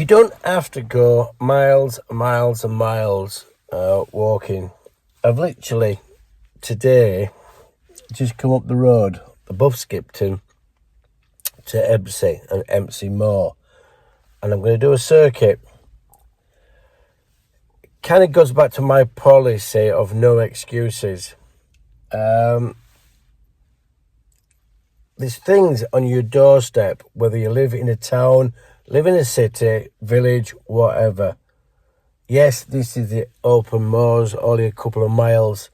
don't have to go miles and miles and miles walking. I've literally today just come up the road above Skipton to Embsay and Embsay Moor, and I'm going to do a circuit. Kind of goes back to my policy of no excuses. There's things on your doorstep, whether you live in a town, live in a city, village, whatever. Yes, this is the open moors, only a couple of miles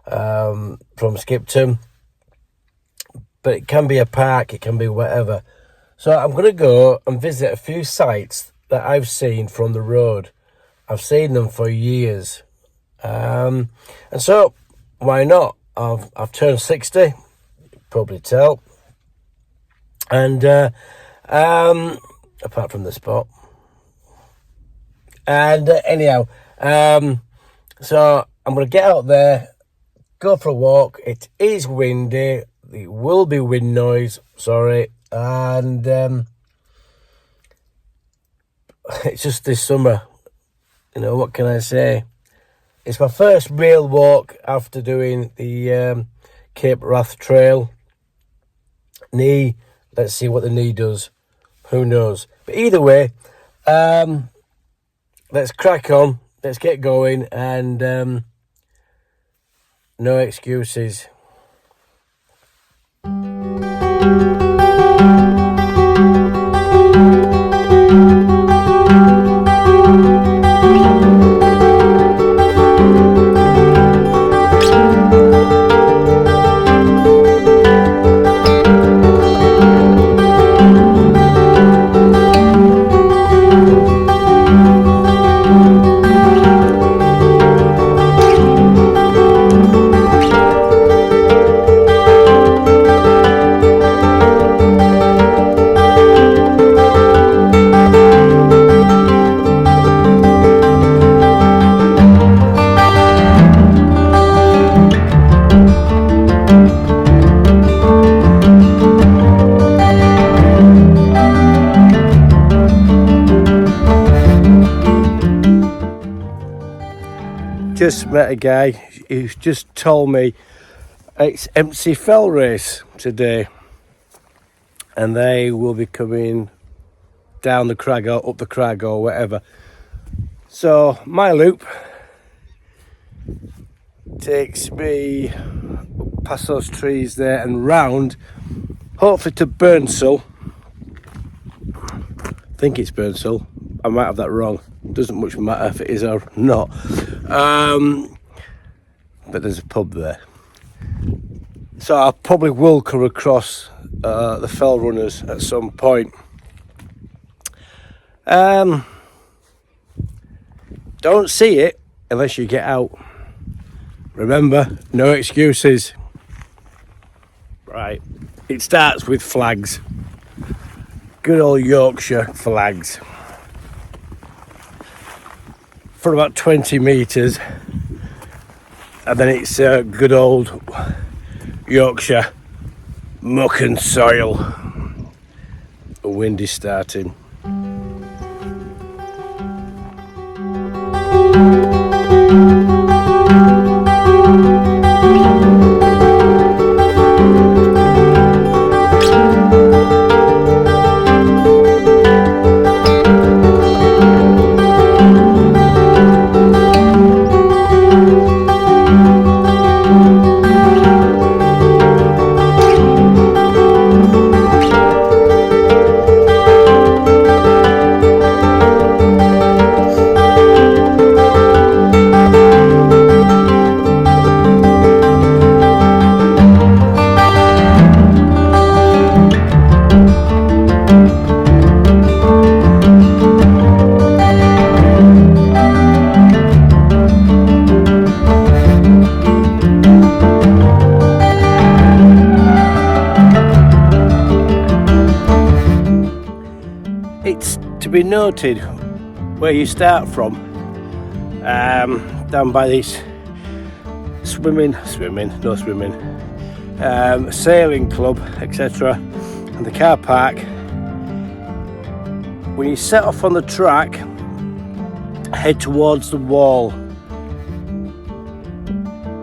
from Skipton, but it can be a park, it can be whatever. So I'm going to go and visit a few sites that I've seen from the road. I've seen them for years, and so why not? I've turned 60, you can probably tell, and apart from the spot. And anyhow, so I'm going to get out there, go for a walk. It is windy. It will be wind noise, sorry. And it's just this summer. You know, what can I say? It's my first real walk after doing the Cape Wrath Trail. Knee, let's see what the knee does. Who knows? But either way, let's crack on. Let's get going, and no excuses. Just met a guy who's just told me it's Embsay Fell Race today, and they will be coming down the crag or up the crag or whatever. So my loop takes me past those trees there and round, hopefully to Burnsall. I think it's Burnsall. I might have that wrong. Doesn't much matter if it is or not. But there's a pub there. So I probably will come across the Fell Runners at some point. Don't see it unless you get out. Remember, no excuses. Right, it starts with flags. Good old Yorkshire flags. For about 20 metres, and then it's good old Yorkshire muck and soil. The wind is starting. To be noted where you start from, down by this sailing club, etc., and the car park when you set off on the track, head towards the wall,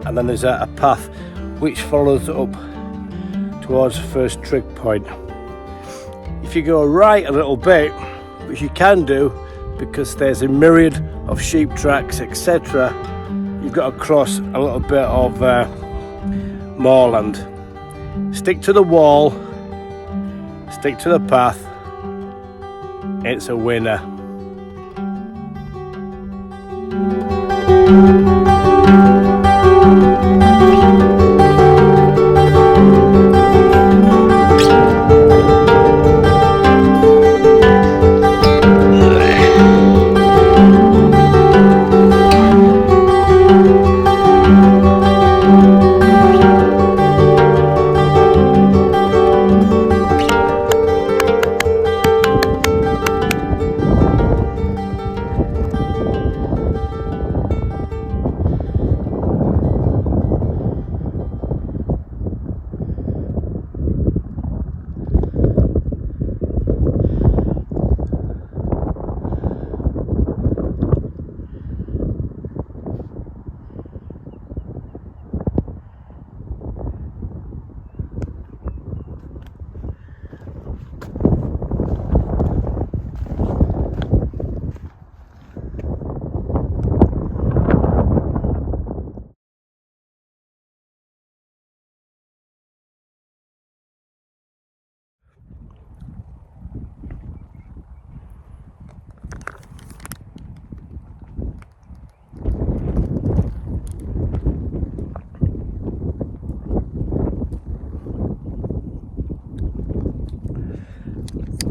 and then there's a path which follows up towards the first trig point. If you go right a little bit, which you can do because there's a myriad of sheep tracks, etc., you've got to cross a little bit of moorland. Stick to the wall, stick to the path, it's a winner.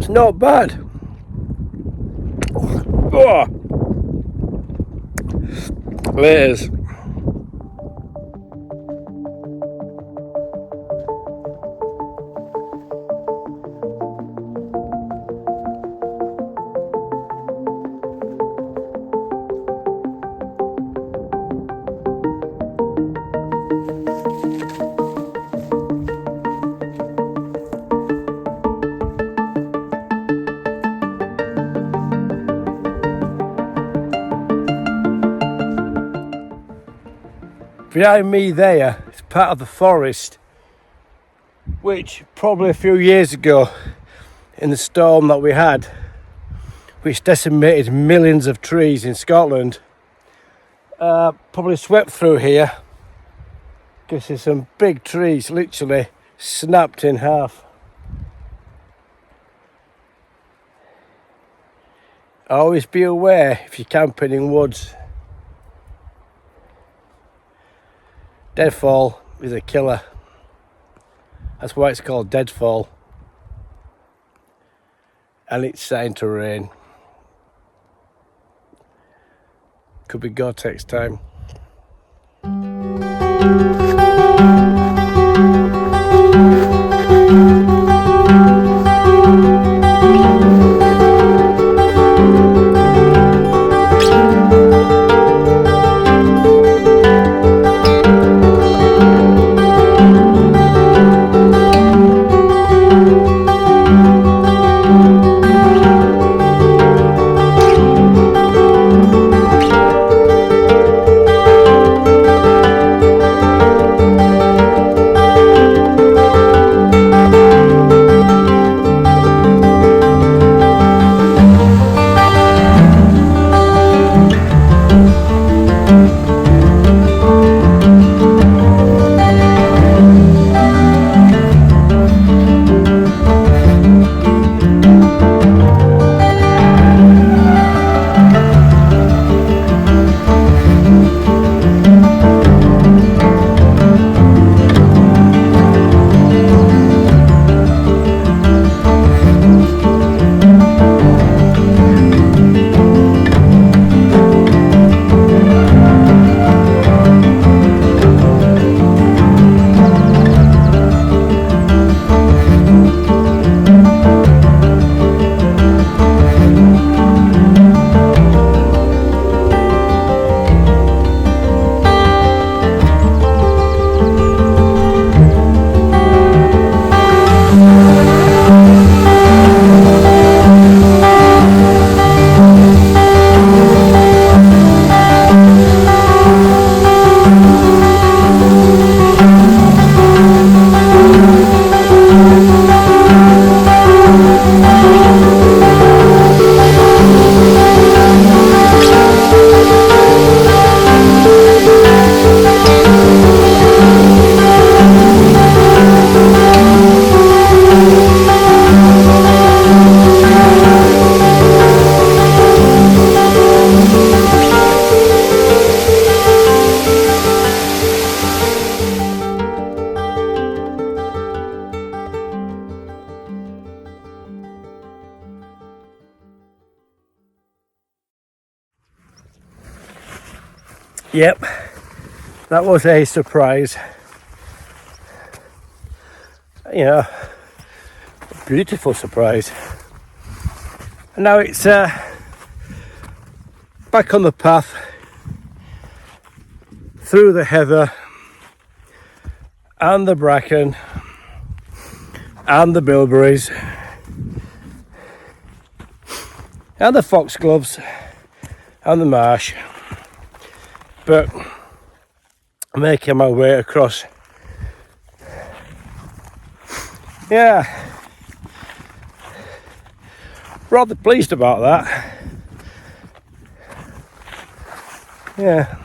It's not bad. Oh. Layers. Behind me there is part of the forest which probably a few years ago in the storm that we had, which decimated millions of trees in Scotland, probably swept through here because there's some big trees literally snapped in half. Always be aware if you're camping in woods. Deadfall is a killer. That's why it's called deadfall. And it's starting to rain. Could be Gore-Tex time. Yep, that was a surprise. You know, a beautiful surprise. And now it's back on the path through the heather and the bracken and the bilberries and the foxgloves and the marsh, but making my way across. Yeah, rather pleased about that. Yeah.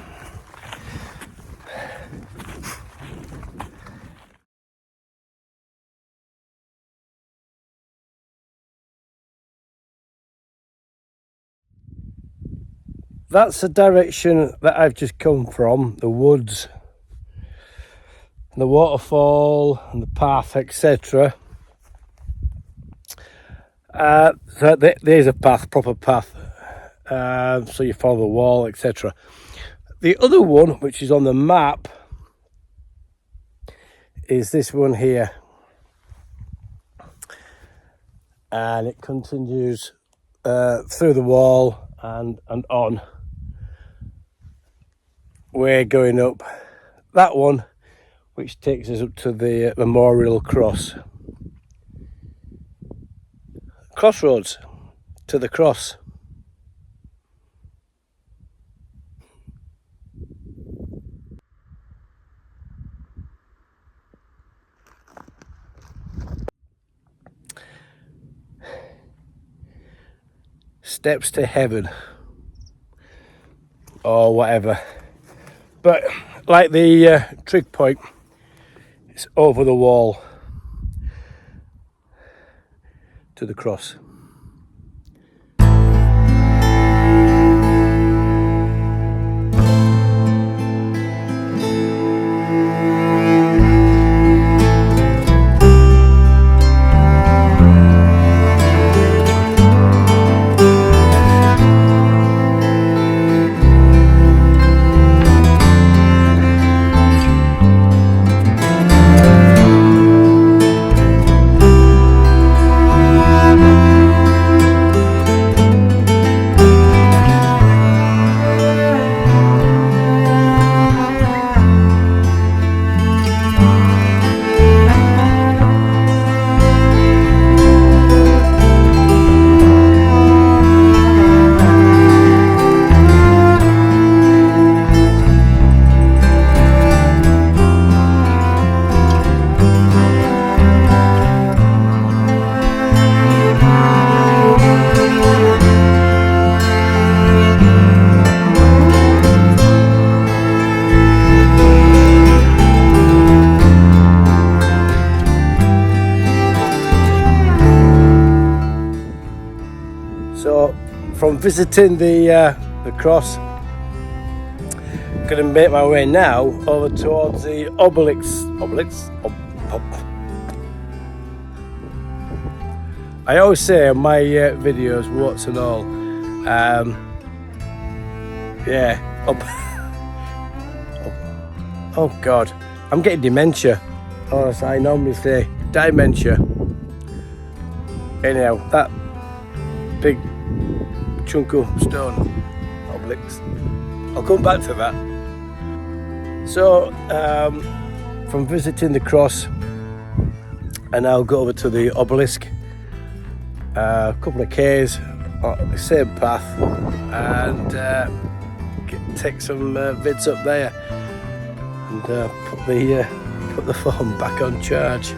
That's the direction that I've just come from, the woods, the waterfall and the path, etc. So there's a path, proper path, so you follow the wall, etc. The other one, which is on the map, is this one here, and it continues through the wall and on. We're going up that one, which takes us up to the memorial crossroads to the cross. Steps to heaven or whatever, but like the trig point, it's over the wall to the cross. So from visiting the cross, I'm going to make my way now over towards the obelisk. I always say on my videos, warts and all, oh God, I'm getting dementia, or as I normally say, dementia. Anyhow, that big chunk of stone obelisk, I'll come back to that. So from visiting the cross, and I'll go over to the obelisk, a couple of K's on the same path, and take some vids up there, and put the phone back on charge.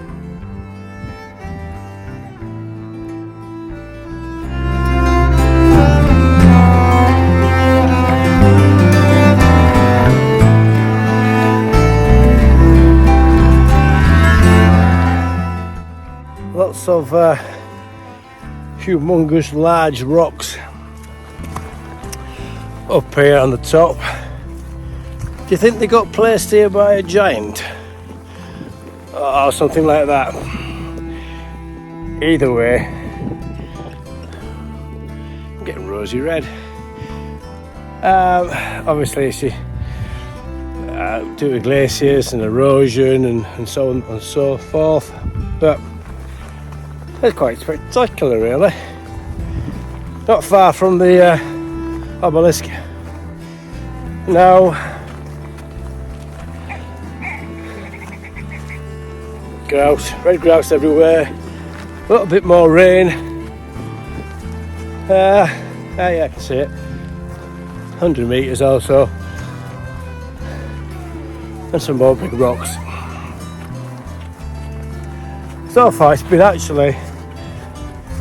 Lots of humongous large rocks up here on the top. Do you think they got placed here by a giant or something like that? Either way, I'm getting rosy red. Obviously, due to glaciers and erosion and so on and so forth. But it's quite spectacular, really. Not far from the obelisk. Now, grouse, red grouse everywhere. A little bit more rain. Yeah, I can see it. 100 metres or so. And some more big rocks. So far, it's been actually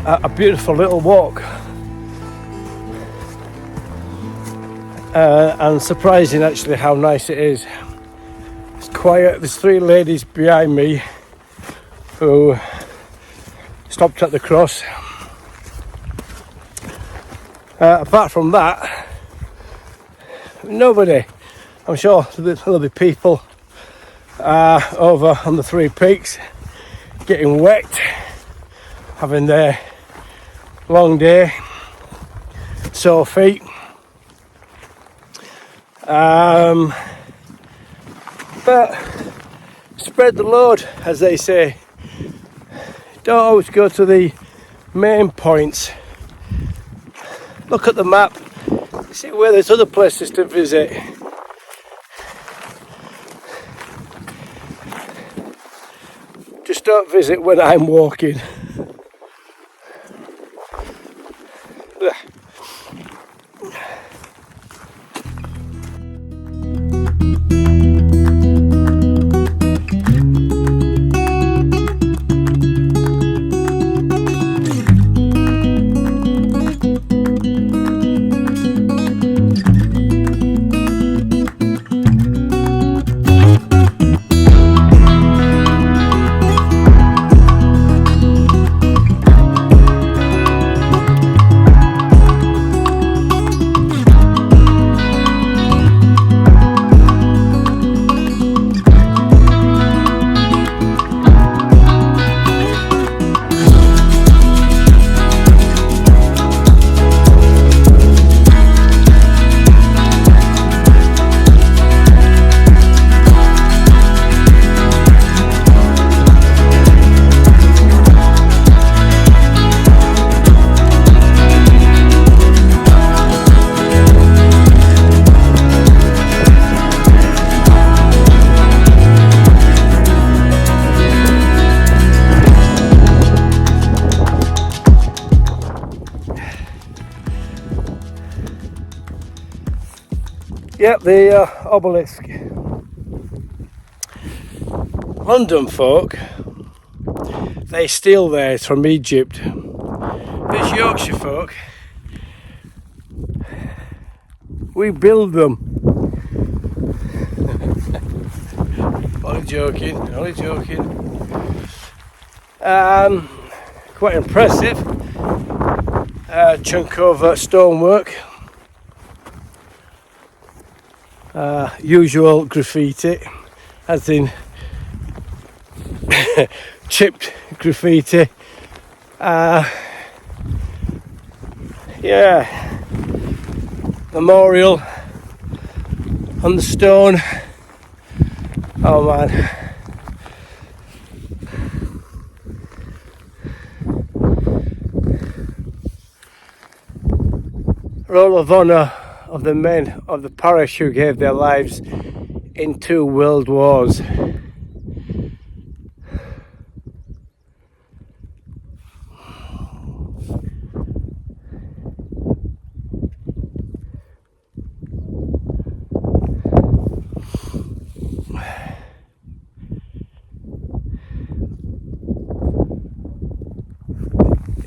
a beautiful little walk. And surprising actually how nice it is. It's quiet. There's 3 ladies behind me who stopped at the cross. Apart from that, nobody. I'm sure there'll be people over on the 3 peaks getting wet, having their long day, sore feet. But spread the load, as they say. Don't always go to the main points. Look at the map, see where there's other places to visit. Just don't visit when I'm walking. Yep, the obelisk. London folk, they steal theirs from Egypt. This Yorkshire folk, we build them. Only joking, only joking. Quite impressive. Chunk of stonework. Usual graffiti, as in chipped graffiti. Yeah, memorial on the stone. Oh man. Roll of honour of the men of the parish who gave their lives in 2 world wars.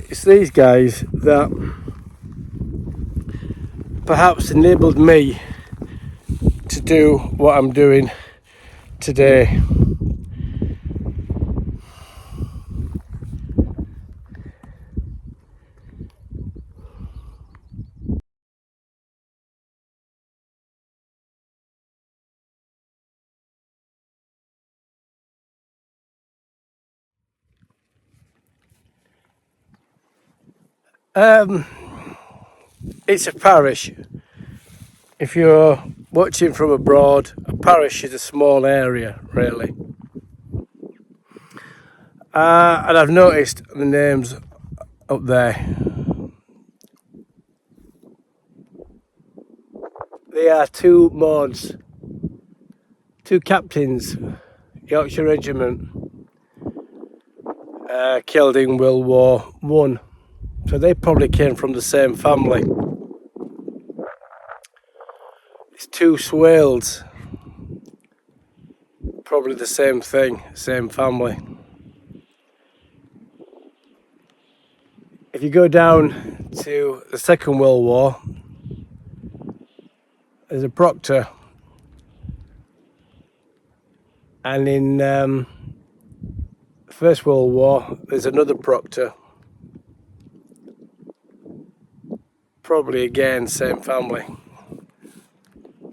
It's these guys that perhaps enabled me to do what I'm doing today. It's a parish. If you're watching from abroad, a parish is a small area, really. And I've noticed the names up there. They are two mods, two captains, Yorkshire Regiment, killed in World War One. So they probably came from the same family. It's two Swales, probably the same thing, same family. If you go down to the Second World War, there's a proctor, and in First World War there's another proctor, probably again same family.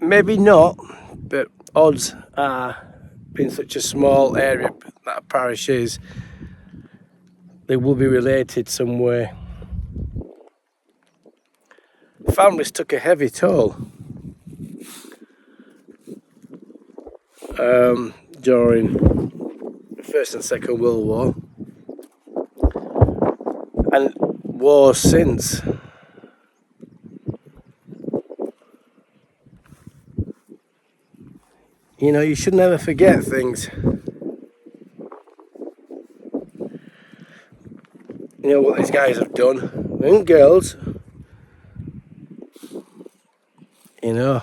Maybe not, but odds are, being such a small area that a parish is, they will be related some way. Families took a heavy toll during the First and Second World War, and wars since. You know, you should never forget things. You know what these guys have done, and girls. You know,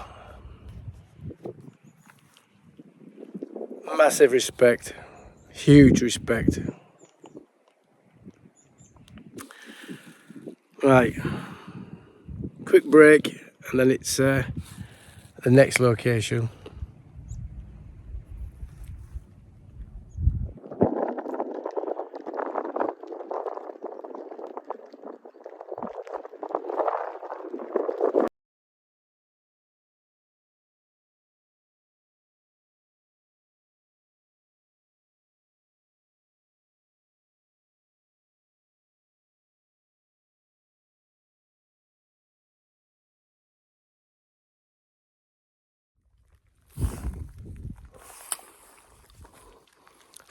massive respect, huge respect. Right, quick break, and then it's the next location.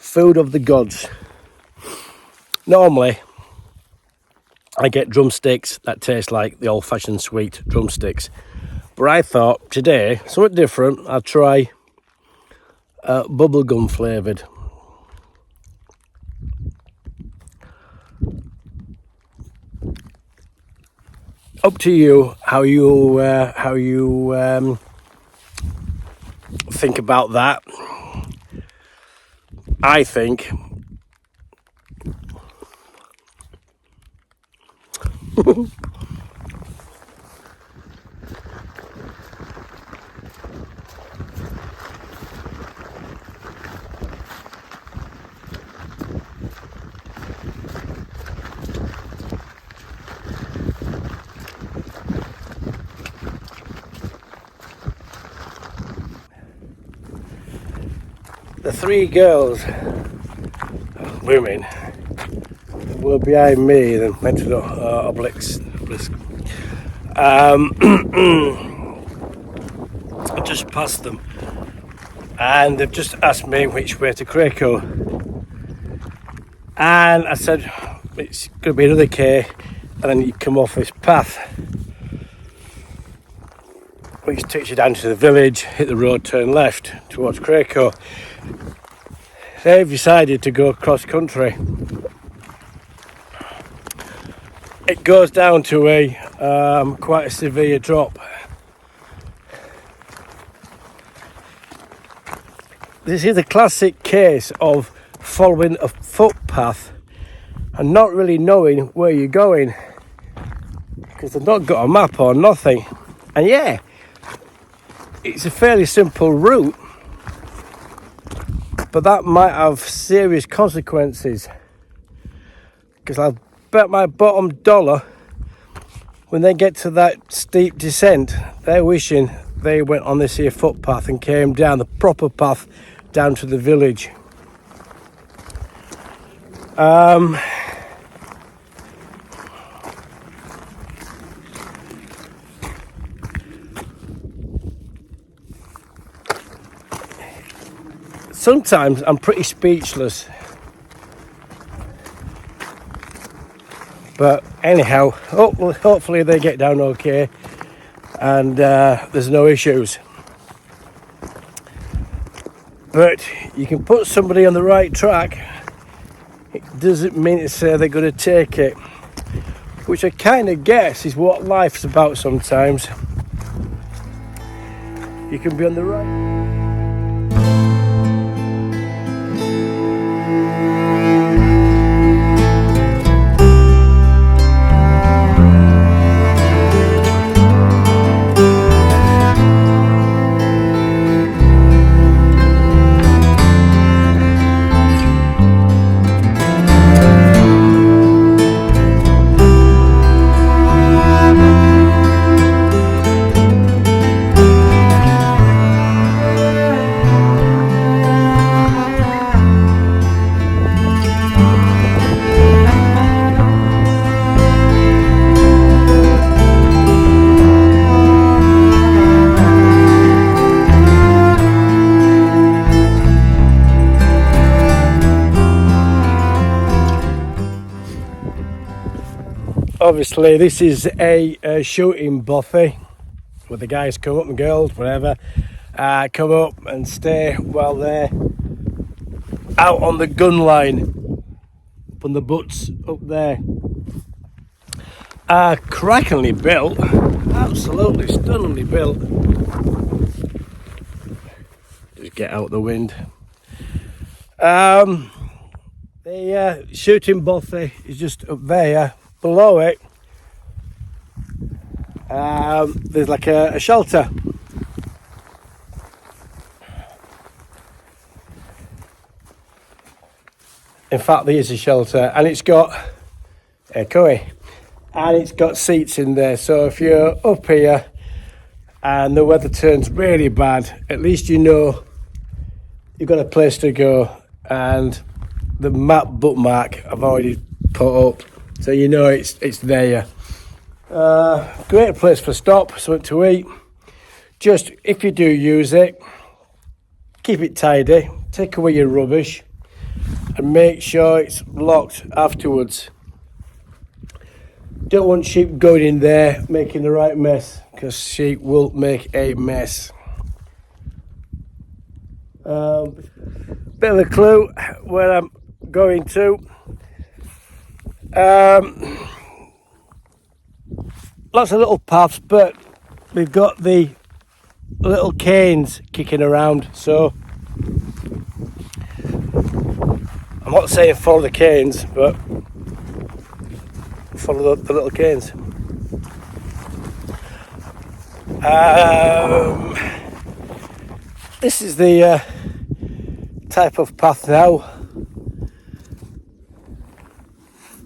Food of the gods. Normally, I get drumsticks that taste like the old-fashioned sweet drumsticks. But I thought today, something different, I'll try bubblegum flavoured. Up to you how you think about that. I think the three girls, women, were behind me, then went to the obelisk. I just passed them, and they've just asked me which way to Craco, and I said it's going to be another K, and then you come off this path which takes you down to the village, hit the road, turn left towards Craco. They've decided to go cross country. It goes down to a quite a severe drop. This is a classic case of following a footpath and not really knowing where you're going, because they've not got a map or nothing. And yeah, it's a fairly simple route, but that might have serious consequences, because I'll bet my bottom dollar when they get to that steep descent, they're wishing they went on this here footpath and came down the proper path down to the village. sometimes I'm pretty speechless. But anyhow, hopefully they get down okay and there's no issues. But you can put somebody on the right track. It doesn't mean to say they're going to take it, which I kind of guess is what life's about sometimes. You can be on the right. Obviously this is a shooting buffet where the guys come up and girls, whatever, come up and stay while they're out on the gun line, up on the butts up there. Crackingly built, absolutely stunningly built. Just get out the wind. The shooting buffet is just up there. Below it, there's like a shelter. In fact, there is a shelter, and it's got a curry, and it's got seats in there. So if you're up here and the weather turns really bad, at least you know you've got a place to go. And the map bookmark I've already put up, so you know it's there. Great place for stop, something to eat. Just if you do use it, keep it tidy, take away your rubbish, and make sure it's locked afterwards. Don't want sheep going in there making the right mess, because sheep will make a mess. Bit of a clue where I'm going to. Lots of little paths, but we've got the little canes kicking around, so I'm not saying follow the canes, but follow the little canes. This is the type of path now.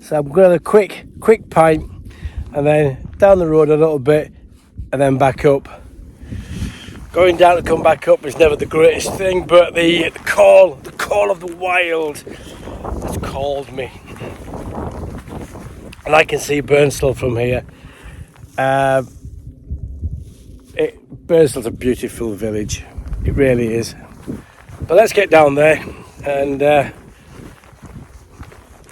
So I'm going to have a quick pint, and then down the road a little bit, and then back up. Going down to come back up is never the greatest thing, but the call of the wild has called me. And I can see Burnstall from here. Burnstall's a beautiful village. It really is. But let's get down there, and I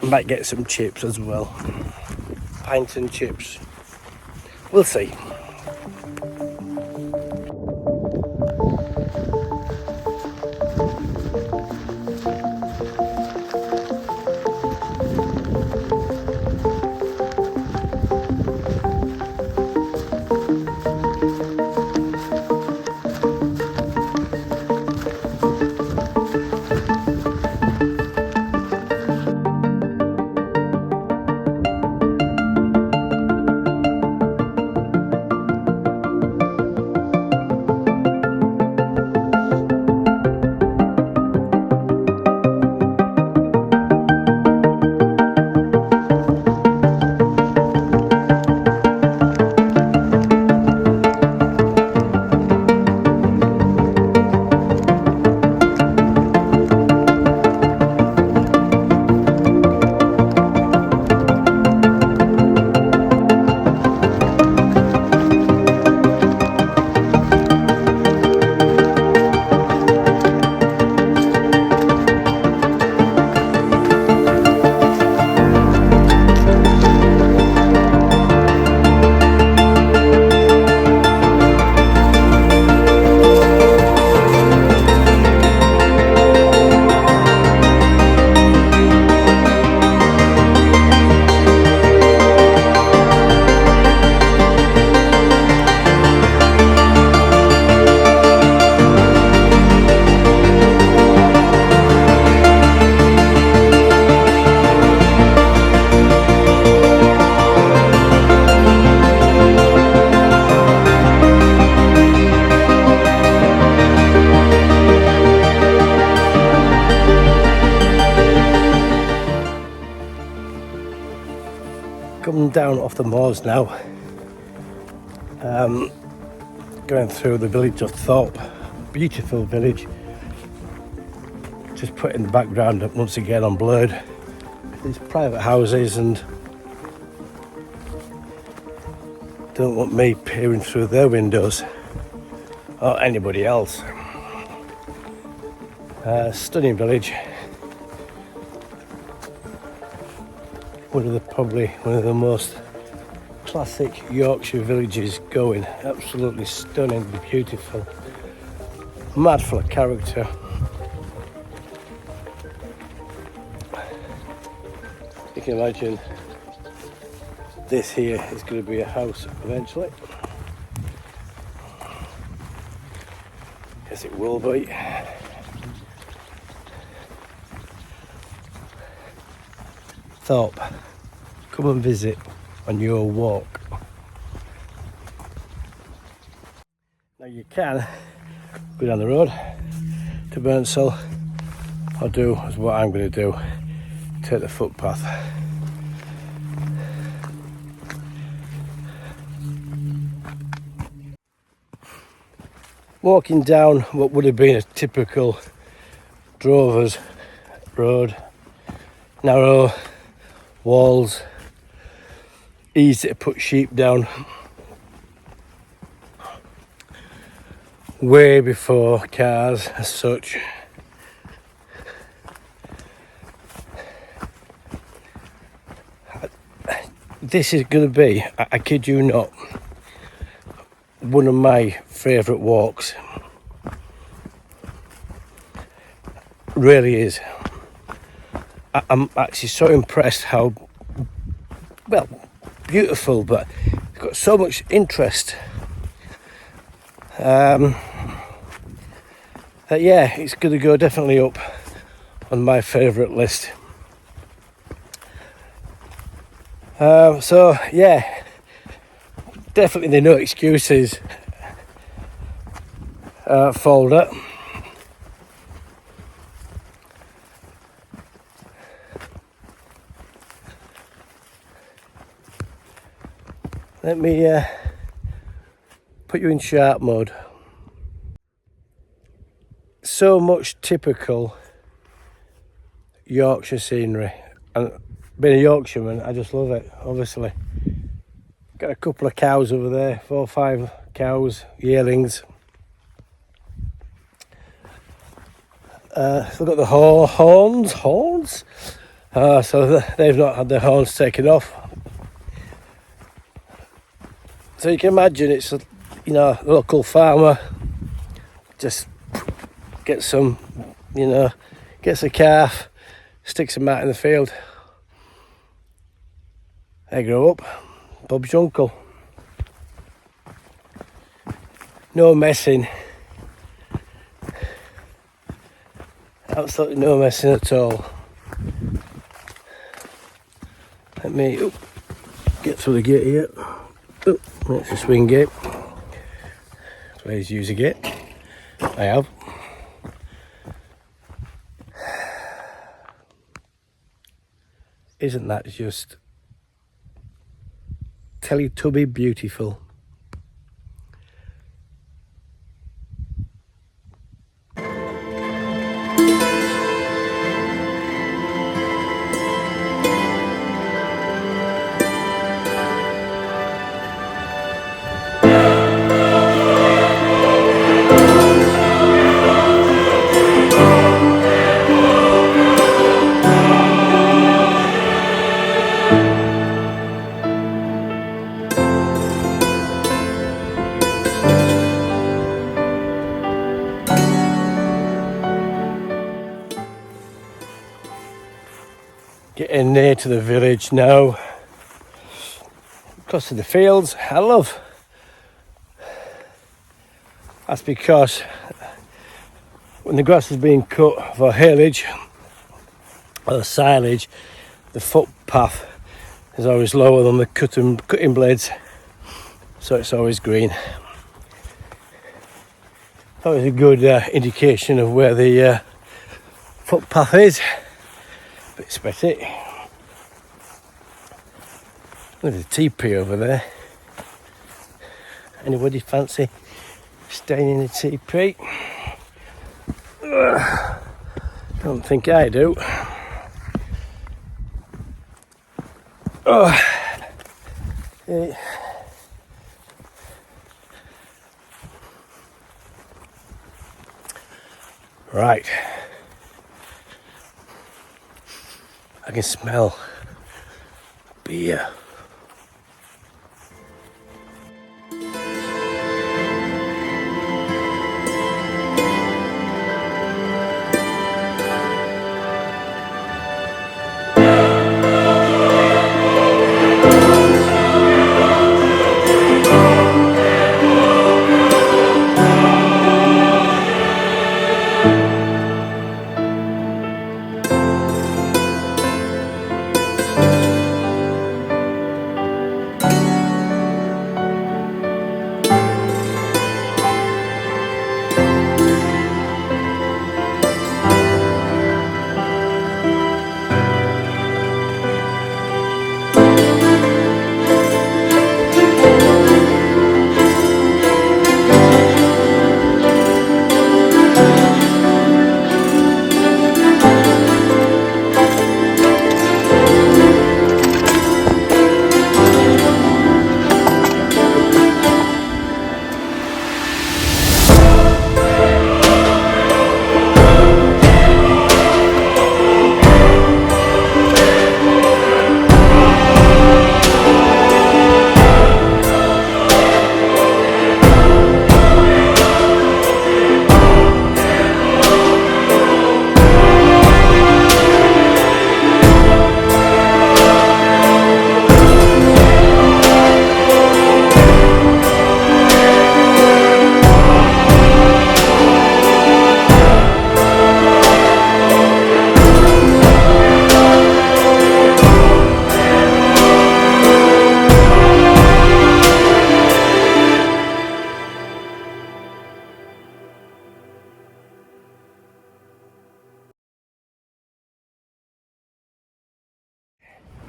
might get some chips as well. Pints and chips. We'll see. Coming down off the moors now, going through the village of Thorpe, beautiful village. Just putting the background up once again on blurred. These private houses, and don't want me peering through their windows or anybody else. Stunning village. Probably one of the most classic Yorkshire villages going. Absolutely stunning, beautiful, mad full of character. You can imagine this here is going to be a house eventually. Yes, it will be. Thorpe, come and visit on your walk. Now you can go down the road to Burnsall, or do as what I'm going to do, take the footpath. Walking down what would have been a typical drover's road, narrow walls, easy to put sheep down, way before cars as such. This is going to be, I kid you not, one of my favourite walks. Really is. I'm actually so impressed how, well, beautiful, but it's got so much interest. That yeah, it's going to go definitely up on my favourite list. So yeah, definitely the no excuses folder. Let me put you in sharp mode. So much typical Yorkshire scenery, and being a Yorkshireman, I just love it. Obviously, got a couple of cows over there, 4 or 5 cows, yearlings. Still got the horns. So they've not had their horns taken off. So you can imagine it's a local farmer just gets a calf, sticks them out in the field. They grow up. Bob's your uncle. No messing. Absolutely no messing at all. Let me get through the gate here. That's a swing gate. Please use a gate. I have. Isn't that just Teletubby beautiful? Getting near to the village now. Across to the fields, I love. That's because when the grass is being cut for haylage or silage, the footpath is always lower than the cutting blades, so it's always green. Always a good indication of where the footpath is. Bit sweaty. There's a teepee over there. Anybody fancy staying in a teepee? Don't think I do. Oh. Right. I can smell beer.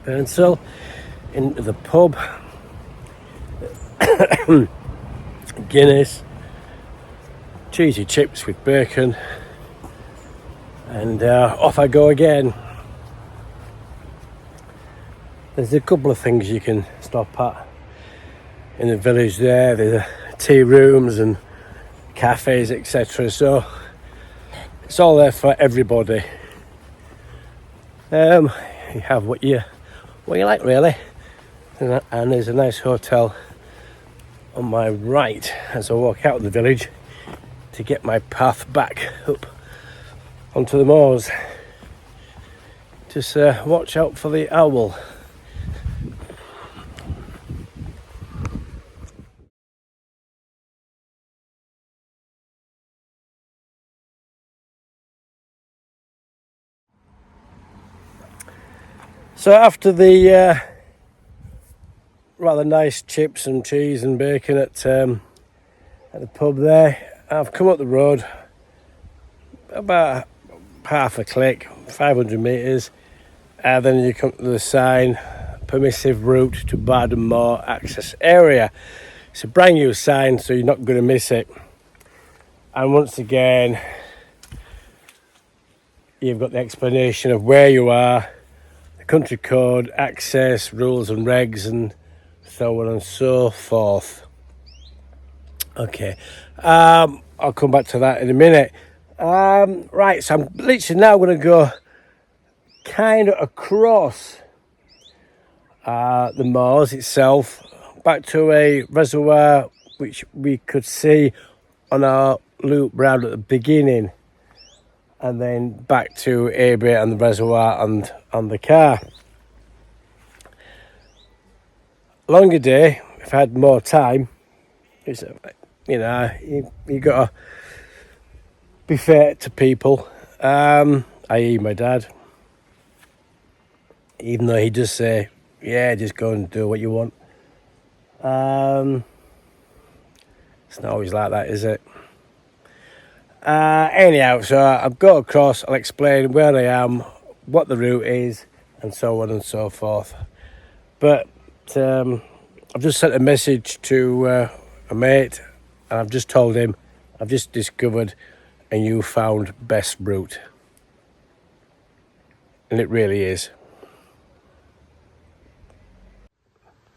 Burnsell into the pub. Guinness, cheesy chips with bacon, and off I go again. There's a couple of things you can stop at in the village there. There's tea rooms and cafes, etc. So it's all there for everybody. You have what you like, really. And there's a nice hotel on my right as I walk out of the village to get my path back up onto the moors. Just watch out for the owl. So after the rather nice chips and cheese and bacon at the pub there, I've come up the road about half a click, 500 metres, and then you come to the sign, permissive route to Barden and Moor access area. It's a brand new sign, so you're not going to miss it. And once again, you've got the explanation of where you are, the country code, access, rules and regs, and so on and so forth. Okay, I'll come back to that in a minute. Right, so I'm literally now going to go kind of across the moors itself, back to a reservoir which we could see on our loop round at the beginning, and then back to Abbey and the reservoir and on the car. Longer day, if I had more time. It's, you got to be fair to people, i.e. my dad. Even though he does say, yeah, just go and do what you want. It's not always like that, is it? Anyhow, so I'll go across, I'll explain where I am, what the route is, and so on and so forth. But that I've just sent a message to a mate, and I've just told him I've just discovered a newfound best route. And it really is.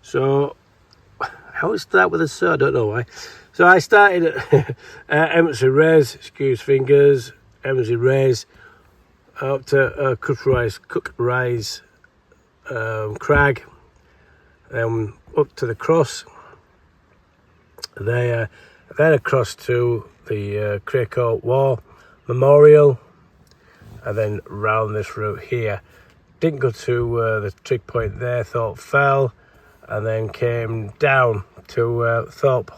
So, how it start with a so? I don't know why. So I started at Embsay Res, excuse fingers, Embsay Res, up to Cook Rise Crag, then up to the cross, there, then across to the Craycourt War Memorial, and then round this route here. Didn't go to the trig point there, Thorpe Fell, and then came down to Thorpe.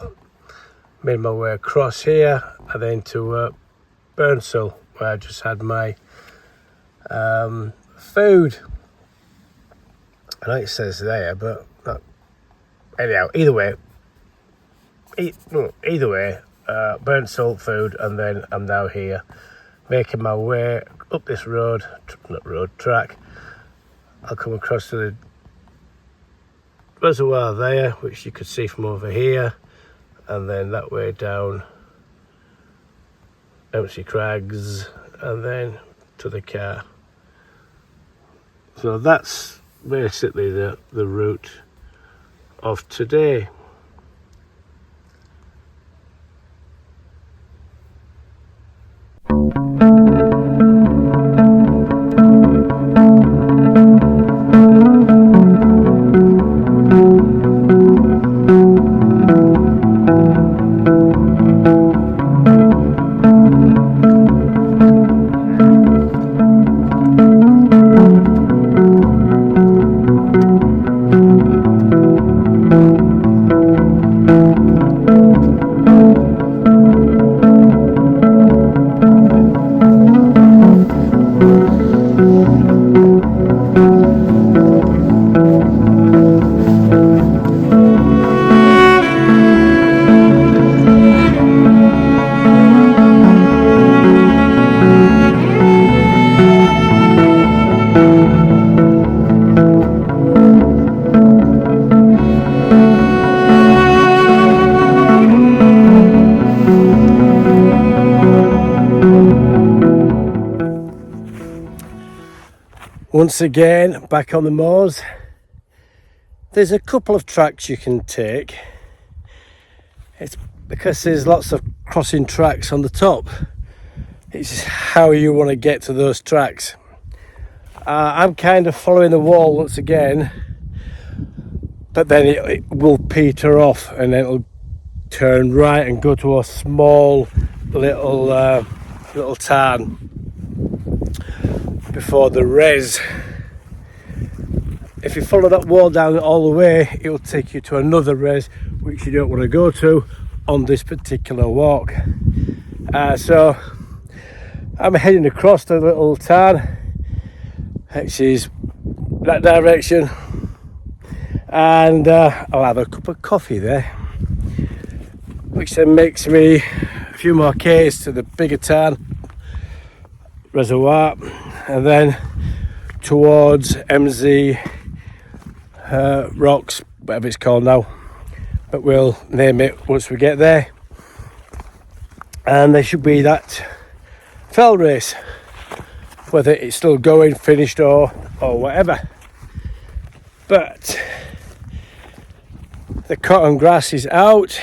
Made my way across here, and then to Burnsall, where I just had my food. I know it says there, but not. Anyhow, either way, Burnsall food, and then I'm now here, making my way up this track. I'll come across to the reservoir there, which you could see from over here, and then that way down Embsay Crags, and then to the car. So that's basically the route of today. Once again, back on the moors. There's a couple of tracks you can take. It's because there's lots of crossing tracks on the top. It's how you want to get to those tracks. I'm kind of following the wall once again, but then it will peter off, and then it'll turn right and go to a small little town before the res. If you follow that wall down all the way, it will take you to another res, which you don't want to go to on this particular walk. So I'm heading across the little town, which is that direction, and I'll have a cup of coffee there, which then makes me a few more k's to the bigger town reservoir, and then towards Embsay Rocks, whatever it's called now, but we'll name it once we get there. And there should be that fell race, whether it's still going, finished, or whatever. But the cotton grass is out.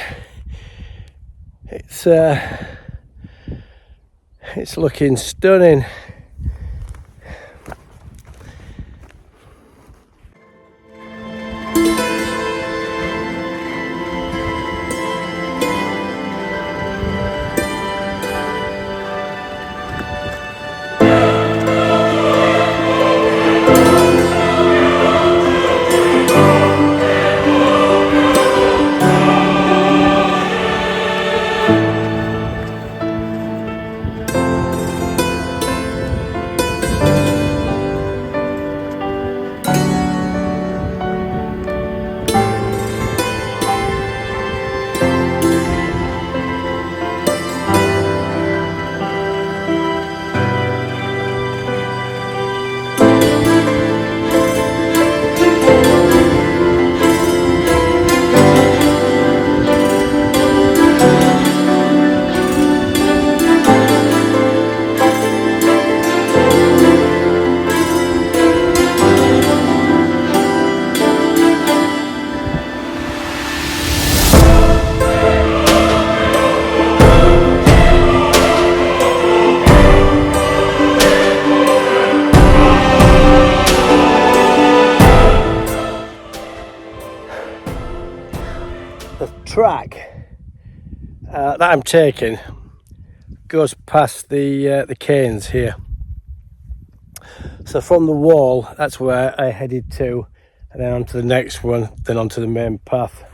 It's looking stunning. The track that I'm taking goes past the canes here. So from the wall, that's where I headed to, and then on to the next one, then onto the main path.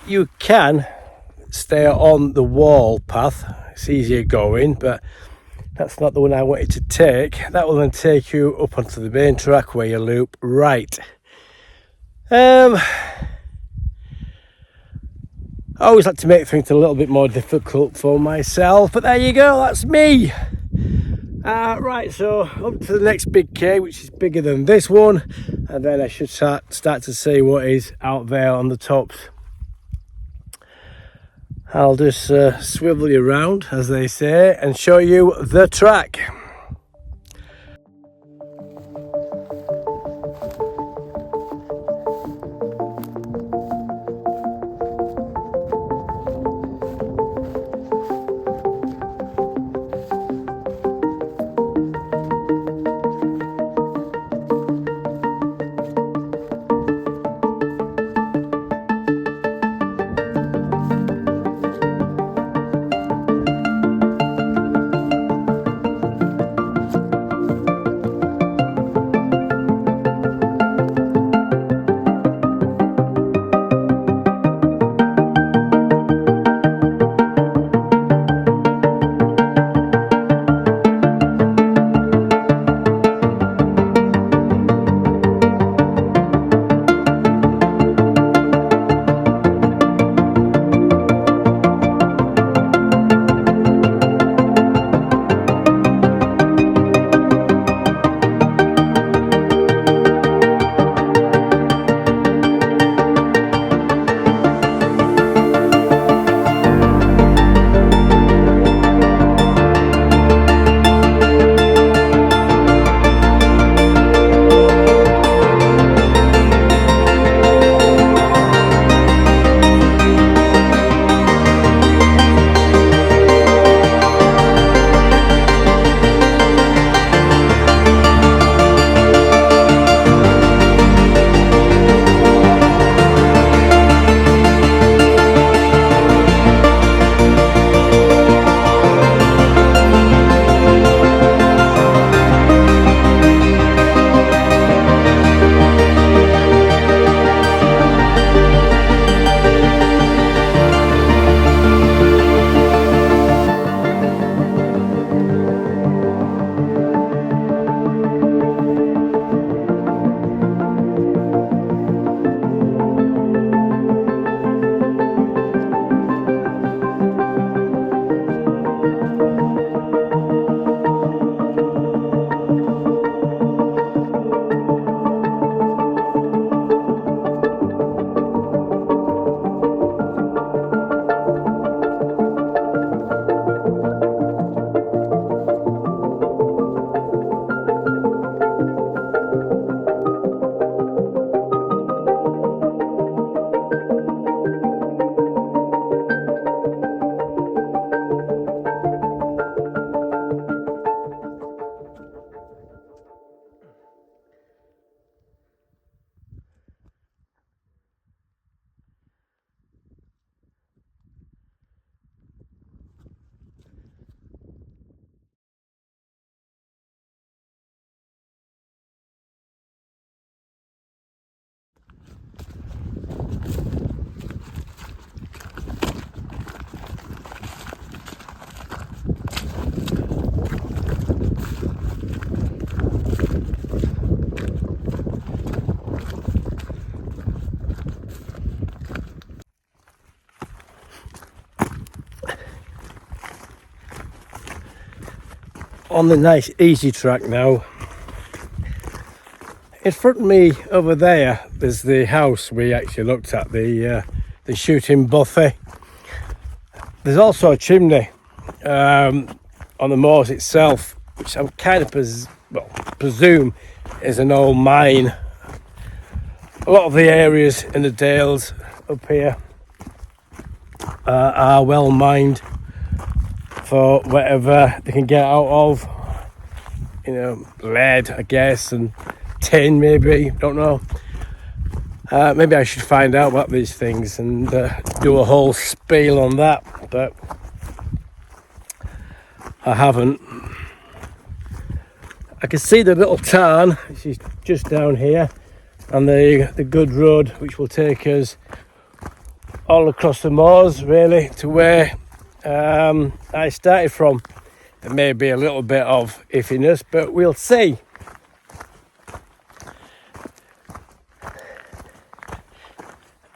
You can stay on the wall path, it's easier going, but that's not the one I wanted to take. That will then take you up onto the main track where you loop right. I always like to make things a little bit more difficult for myself, but there you go, that's me. Right, so up to the next big cave, which is bigger than this one, and then I should start to see what is out there on the tops. I'll just swivel you around, as they say, and show you the track. On the nice easy track now. In front of me over there's the house we actually looked at, the shooting buffet. There's also a chimney on the moors itself, which I'm kind of presume is an old mine. A lot of the areas in the dales up here are well mined for whatever they can get out of, lead, I guess, and tin maybe, don't know. Maybe I should find out about these things and do a whole spiel on that, but I haven't. I can see the little tarn, which is just down here, and the good road which will take us all across the moors, really, to where I started from. There may be a little bit of iffiness, but we'll see.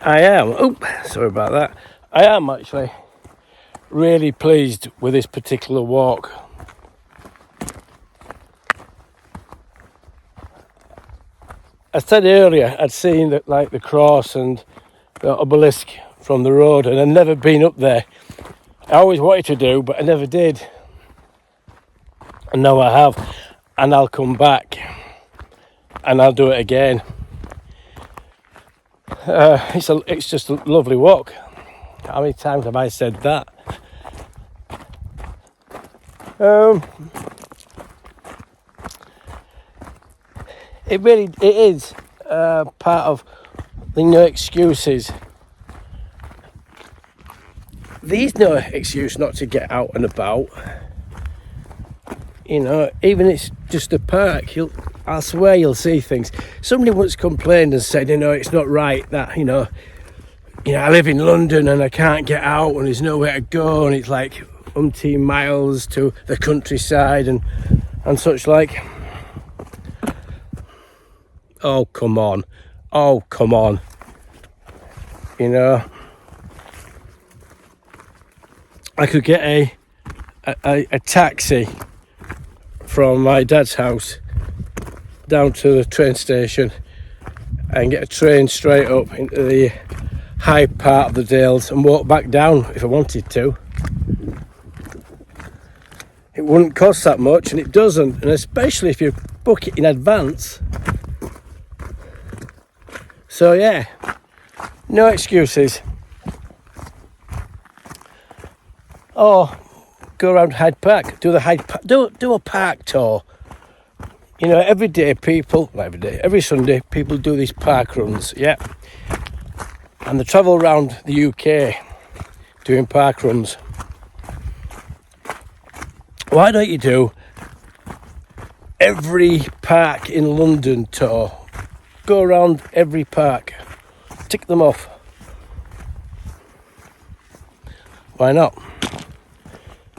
I am actually really pleased with this particular walk. I said earlier I'd seen that, like, the cross and the obelisk from the road, and I'd never been up there. I always wanted to do, but I never did. And now I have, and I'll come back and I'll do it again. It's just a lovely walk. How many times have I said that? It is part of the no excuses. There's no excuse not to get out and about. You know, even if it's just a park, I swear you'll see things. Somebody once complained and said, it's not right that, I live in London and I can't get out and there's nowhere to go, and it's like umpteen miles to the countryside and such like. Oh, come on. I could get a taxi from my dad's house down to the train station and get a train straight up into the high part of the Dales and walk back down if I wanted to. It wouldn't cost that much, and it doesn't, and especially if you book it in advance. So yeah, no excuses. Or go around Hyde Park, do a park tour. Every Sunday people do these park runs, yeah. And they travel around the UK doing park runs. Why don't you do every park in London tour? Go around every park, tick them off. Why not?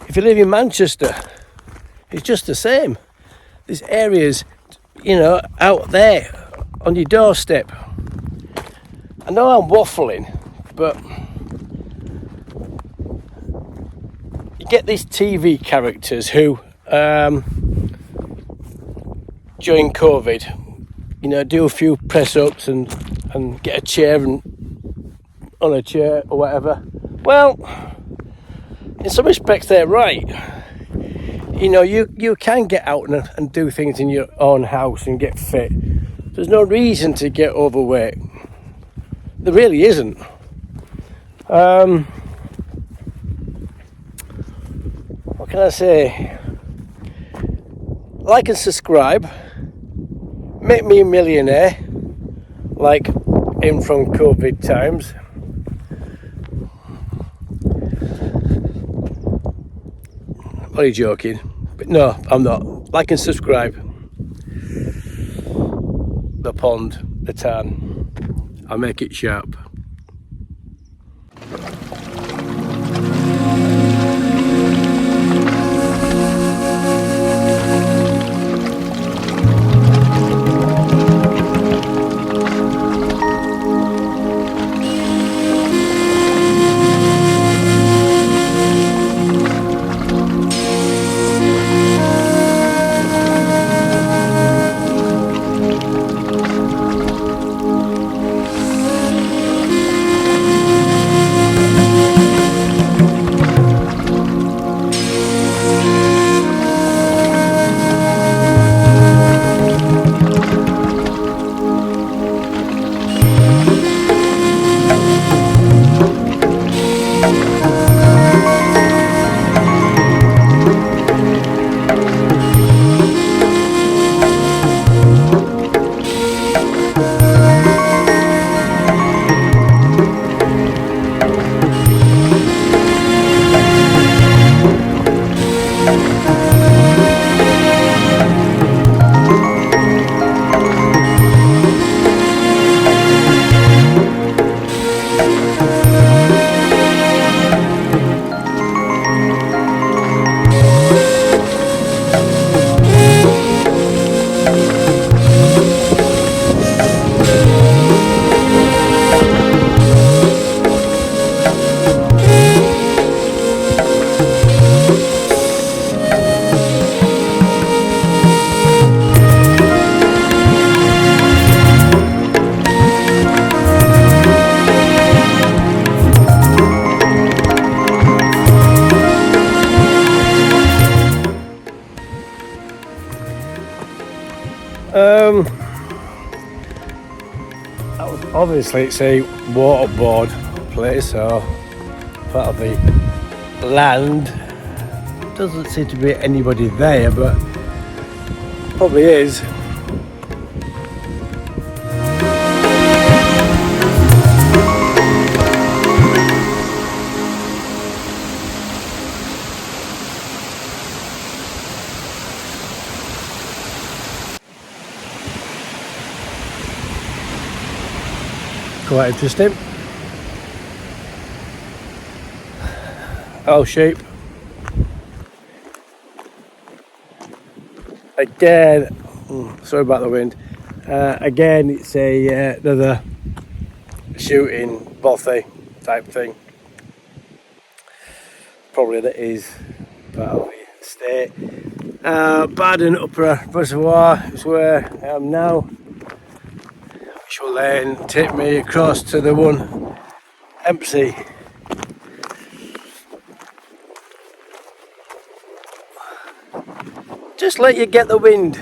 If you live in Manchester, it's just the same. There's areas, out there on your doorstep. I know I'm waffling, but you get these TV characters who, during COVID, do a few press-ups and get a chair on a chair or whatever. Well, in some respects they're right. You can get out and do things in your own house and get fit. There's no reason to get overweight. There really isn't. What can I say? Like and subscribe. Make me a millionaire, like in from COVID times. Are you joking? But no, I'm not. Like and subscribe. The pond, the tan. I'll make it sharp. Obviously it's a waterboard place or part of the land. Doesn't seem to be anybody there, but probably is. Quite interesting. Oh, sheep. Again, sorry about the wind. Again, it's another shooting bothy type thing. Probably that is part of the state. Barden Upper Reservoir is where I am now, which will then take me across to the one Embsay. Just let you get the wind.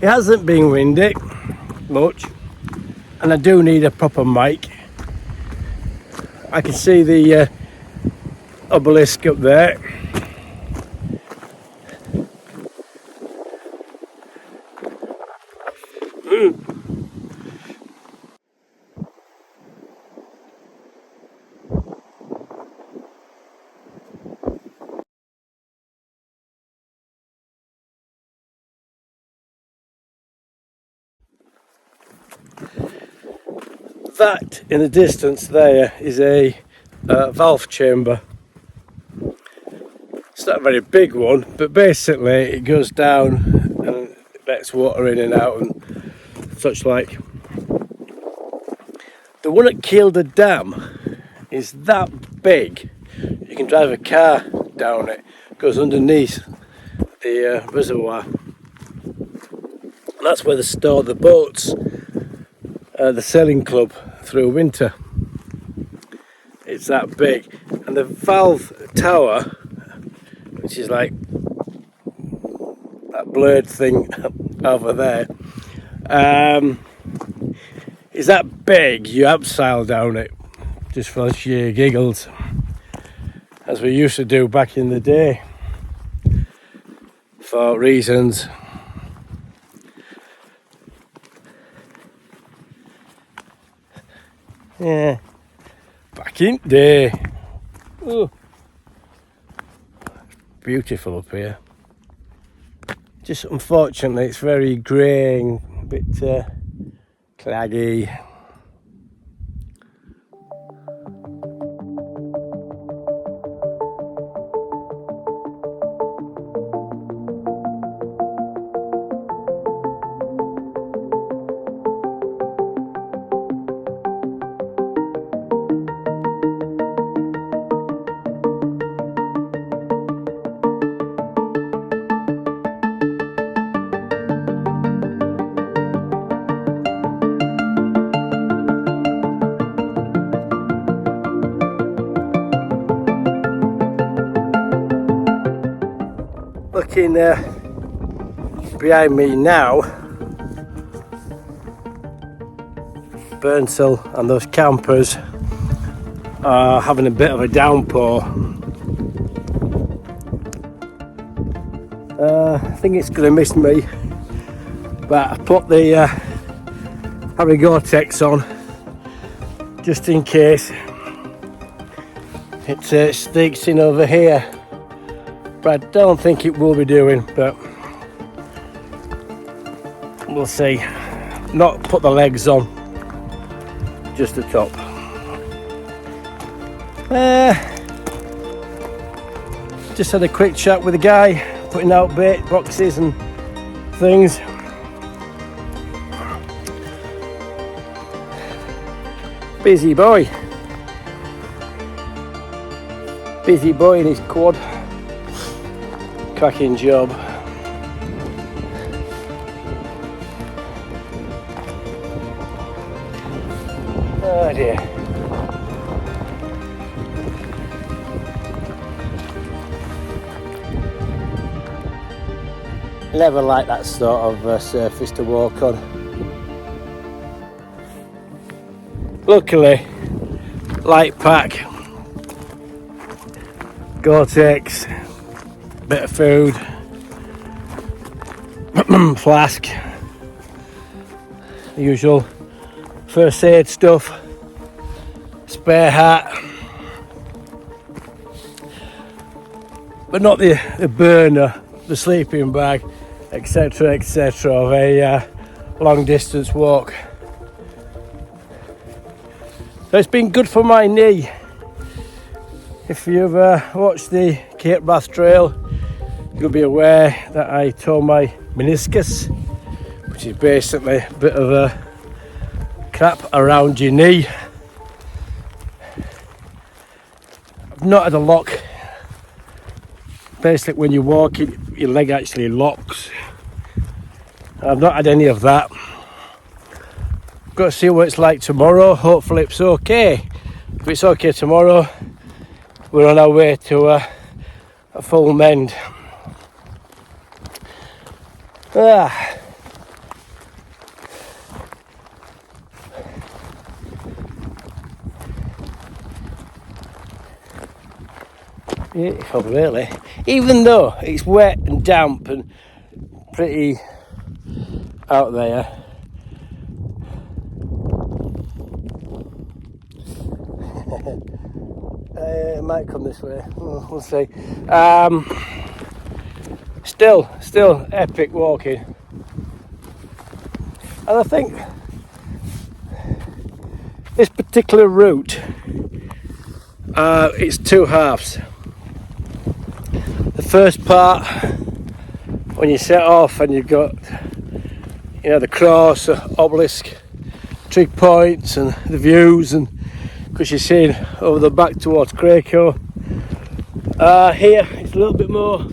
It hasn't been windy much, and I do need a proper mic. I can see the obelisk up there. That in the distance there is a valve chamber. It's not a very big one, but basically it goes down and lets water in and out and such like. The one at Kielder Dam is that big, you can drive a car down it. It goes underneath the reservoir. And that's where they store the boats, the sailing club through winter. It's that big. And the valve tower, which is like that blurred thing over there, is that big. You abseil down it just for sheer giggles, as we used to do back in the day for reasons. Yeah, back in the day. Ooh. Beautiful up here. Just unfortunately it's very grey and a bit claggy. Looking behind me now, Burnsell and those campers are having a bit of a downpour. I think it's going to miss me, but I put the Harry Gore-Tex on just in case it sneaks in over here. But I don't think it will be doing, but we'll see. Not put the legs on, just the top. Just had a quick chat with the guy putting out bait boxes and things. Busy boy in his quad. Cracking job. Oh dear. Never like that sort of surface to walk on. Luckily, light pack, Gore-Tex, bit of food, flask, the usual first aid stuff, spare hat, but not the burner, the sleeping bag, etc, etc, of a long distance walk. So it's been good for my knee. If you've watched the Cape Wrath Trail, you'll be aware that I tore my meniscus, which is basically a bit of a crap around your knee. I've not had a lock. Basically, when you walk, your leg actually locks. I've not had any of that. Got to see what it's like tomorrow. Hopefully it's okay. If it's okay tomorrow, we're on our way to a full mend. Beautiful, really. Even though it's wet and damp and pretty out there. It might come this way. We'll see. Still epic walking. And I think this particular route, it's two halves. The first part, when you set off and you've got, the cross, obelisk, trig points and the views, and because you're seeing over the back towards Cracow. Here it's a little bit more,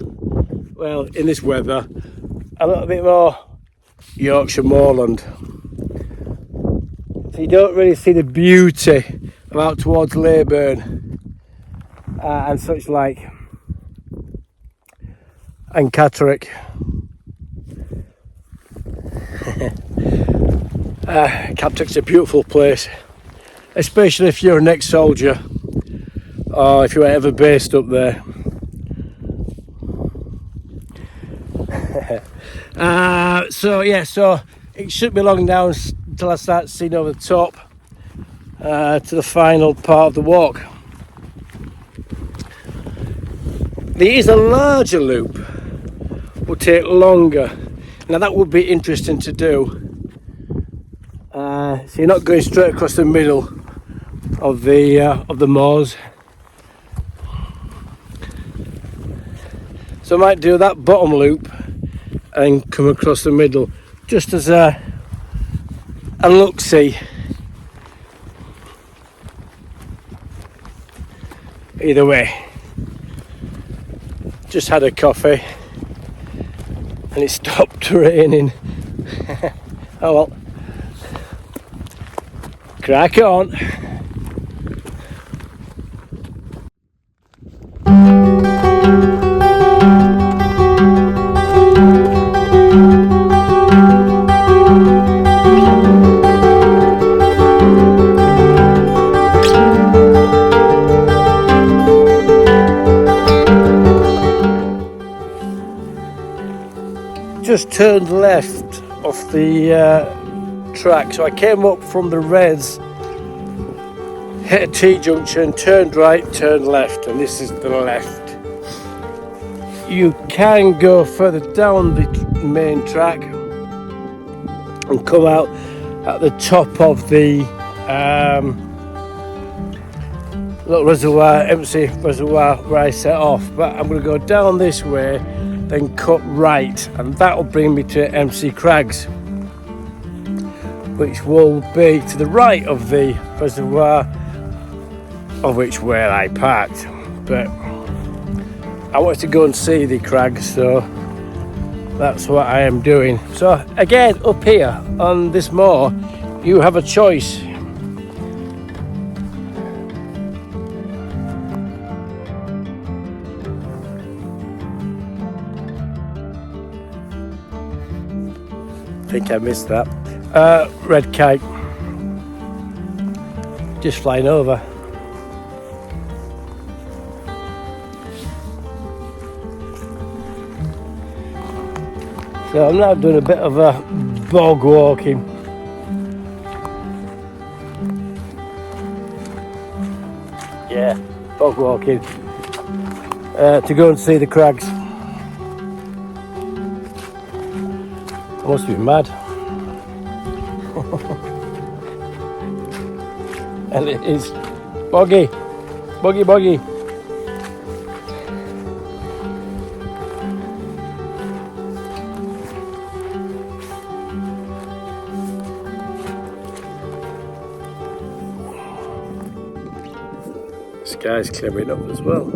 well, in this weather, a little bit more Yorkshire moorland. So you don't really see the beauty of out towards Leyburn and such like, and Catterick. Catterick's a beautiful place, especially if you're an ex-soldier or if you were ever based up there. So it shouldn't be long now until I start seeing over the top to the final part of the walk. There is a larger loop, will take longer. Now that would be interesting to do. So you're not going straight across the middle of the moors. So I might do that bottom loop and come across the middle, just as a look-see. Either way, just had a coffee and it stopped raining. Oh well, crack on. Just turned left off the track, so I came up from the Reds, hit a T-junction, turned right, turned left, and this is the left. You can go further down the main track and come out at the top of the little reservoir, Embsay reservoir, where I set off, but I'm going to go down this way, then cut right, and that'll bring me to Embsay Crags, which will be to the right of the reservoir, of which where I parked. But I wanted to go and see the crags, so that's what I am doing. So again, up here on this moor, you have a choice. I think I missed that. Red kite. just flying over. So I'm now doing a bit of a bog walking. Yeah, bog walking to go and see the crags. I must be mad. And it is boggy, boggy, boggy. The sky's clearing up as well.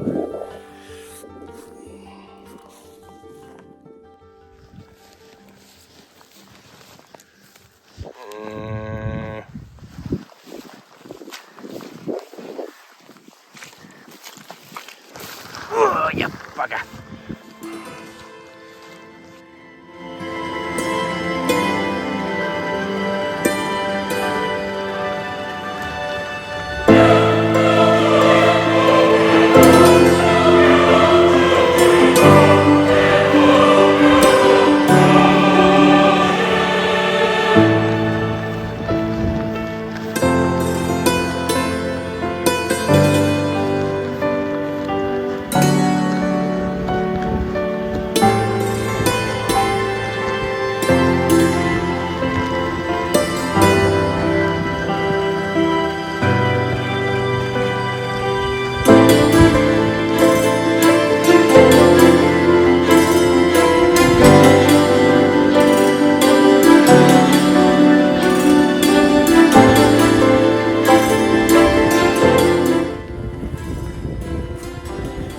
Oh, you bugger.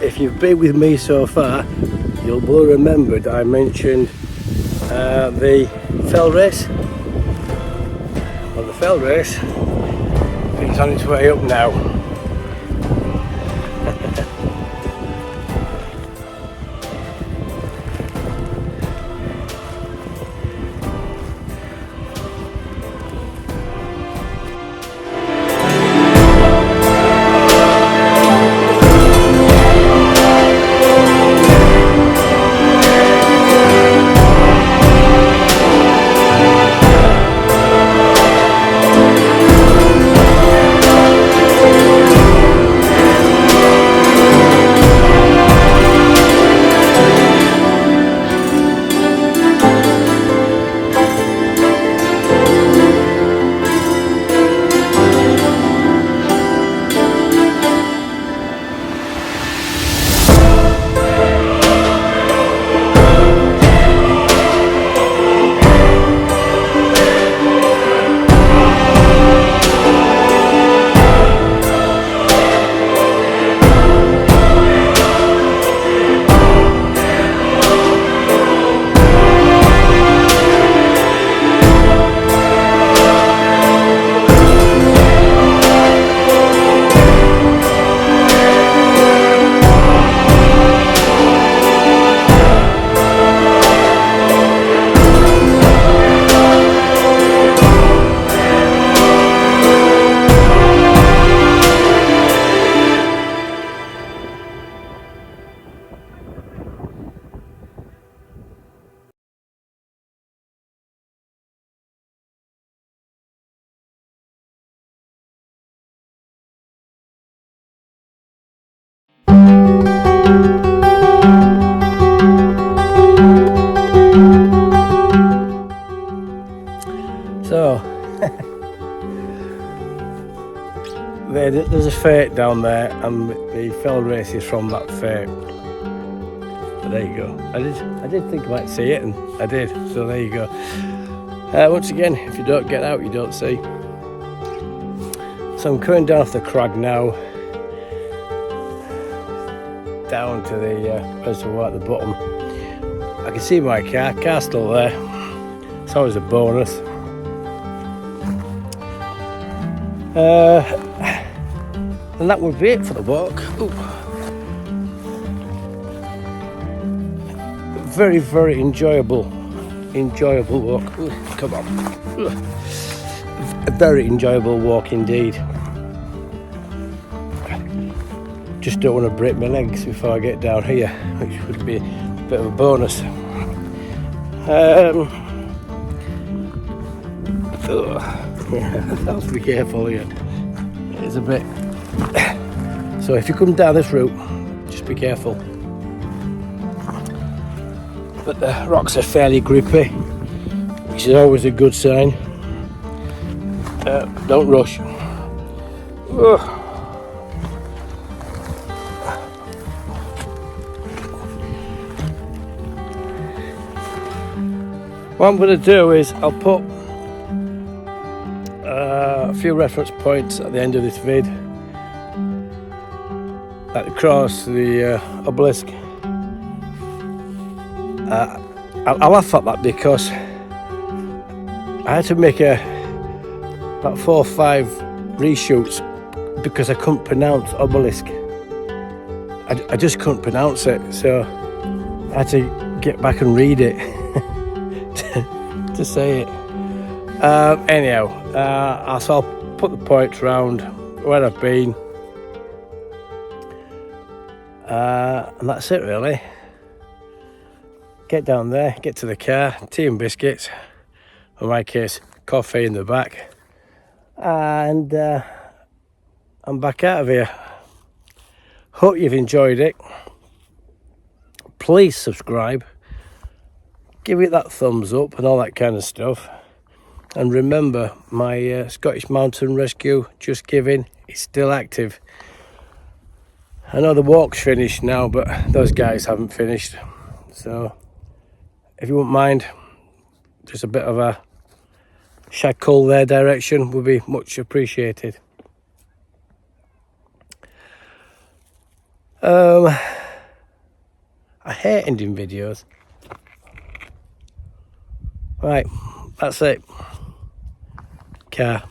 If you've been with me so far, you'll well remember that I mentioned the fell race. Well, the fell race is on its way up now. So there's a fate down there, and the fell race is from that fate. But there you go. I did think I might see it, and I did. So there you go. Once again, if you don't get out, you don't see. So I'm coming down off the crag now, down to the reservoir at the bottom. I can see my car's still there. It's always a bonus. And that would be it for the walk. Ooh. Very, very enjoyable walk. Ooh, come on. Ooh. A very enjoyable walk indeed. just don't want to break my legs before I get down here, which would be a bit of a bonus. I'll have to be careful here. It's a bit. So if you come down this route, just be careful. But the rocks are fairly grippy, which is always a good sign. Don't rush. What I'm going to do is I'll put a few reference points at the end of this vid across the obelisk. I'll laugh at that because I had to make about 4 or 5 reshoots because I couldn't pronounce obelisk. I just couldn't pronounce it, so I had to get back and read it to say it. Anyhow, I'll put the points round where I've been, and that's it really. Get down there, get to the car, tea and biscuits, in my case coffee in the back, and I'm back out of here. Hope you've enjoyed it. Please subscribe, give it that thumbs up and all that kind of stuff. And remember, my Scottish Mountain Rescue Just Giving is still active. I know the walk's finished now, but those guys haven't finished. So if you wouldn't mind, just a bit of a shackle their direction would be much appreciated. I hate ending videos. Right, that's it. Car.